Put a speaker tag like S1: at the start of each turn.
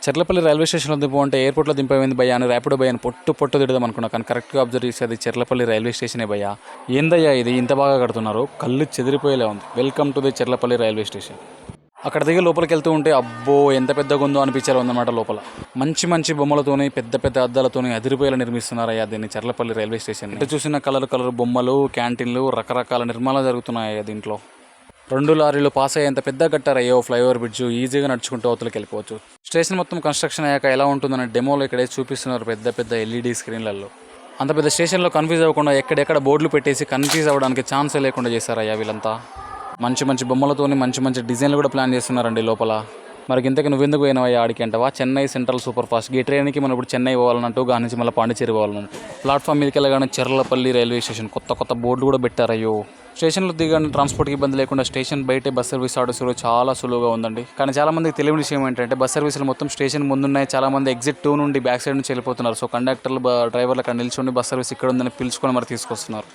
S1: Cherlapally railway స్టేషన్లో దింపు అంటే ఎయిర్పోర్ట్లో దింపేమైంది భయ్యా అని ర్యాపిడో భయ్యాని పొట్టు తిడదాం అనుకున్నా, కానీ కరెక్ట్గా అబ్జర్వ్ చేసేది చెర్లపల్లి రైల్వే స్టేషనే భయ్యా. ఏందయ్యా ఇది ఇంత బాగా కడుతున్నారు, కళ్ళు చెదిరిపోయేలా ఉంది. Welcome to the Cherlapalli railway station. అక్కడ దిగి లోపలికి వెళ్తూ ఉంటే అబ్బో ఎంత పెద్దగా ఉందో అనిపించేలా ఉందన్నమాట. లోపల మంచి మంచి బొమ్మలతోని పెద్ద పెద్ద అద్దాలతోని అదిరిపోయేలా నిర్మిస్తున్నారయ్యా దీన్ని చెర్లపల్లి రైల్వే స్టేషన్. ఇటు చూసిన కలర్ బొమ్మలు, క్యాంటీన్లు, రకరకాల నిర్మాణాలు జరుగుతున్నాయి దీంట్లో. 2 లారీలు పాస్ అయ్యేంత పెద్ద కట్టారయ్యో ఫ్లైఓవర్ బ్రిడ్జ్, ఈజీగా నడుచుకుంటూ అవతలకి వెళ్ళిపోవచ్చు. స్టేషన్ మొత్తం కన్స్ట్రక్షన్ అయ్యాక ఎలా ఉంటుందని డెమోలో ఇక్కడే చూపిస్తున్నారు పెద్ద పెద్ద ఎల్ఈడి స్క్రీన్లలో. అంత పెద్ద స్టేషన్లో కన్ఫ్యూజ్ అవ్వకుండా ఎక్కడెక్కడ బోర్డులు పెట్టేసి కన్ఫ్యూజ్ అవ్వడానికి ఛాన్సే లేకుండా చేశారయ్యా వీళ్ళంతా. మంచి మంచి బొమ్మలతోని మంచి మంచి డిజైన్లు కూడా ప్లాన్ చేస్తున్నారండి లోపల. మరి ఇంతకు నువ్వెందుకు పోయినావయ్యా ఆడికి అంటావా? చెన్నై సెంట్రల్ సూపర్ ఫాస్ట్ ఈ ట్రైన్కి మనం ఇప్పుడు చెన్నై పోవాలన్నట్టు, దాని నుంచి మళ్ళీ పాండిచేరి పోవాలన్నట్టు. ప్లాట్ఫామ్ మీదకి వెళ్ళగానే చెర్లపల్లి రైల్వే స్టేషన్ కొత్త బోర్డులు కూడా పెట్టారయ్యో. స్టేషన్లో దిగానే ట్రాన్స్పోర్ట్కి ఇబ్బంది లేకుండా స్టేషన్ బయటే బస్ సర్వీస్ ఆర్డర్స్లో చాలా సులువుగా ఉందండి. కానీ చాలామందికి తెలియని విషయం ఏంటంటే బస్ సర్వీసులు మొత్తం స్టేషన్ ముందున్నాయి. చాలామంది ఎగ్జిట్ 2 నుండి బ్యాక్ సైడ్ నుంచి వెళ్ళిపోతున్నారు. సో కండక్టర్లు డ్రైవర్లు అక్కడ నిల్చొని బస్ సర్వీస్ ఇక్కడ ఉందని పిలుచుకొని మరి తీసుకొస్తున్నారు.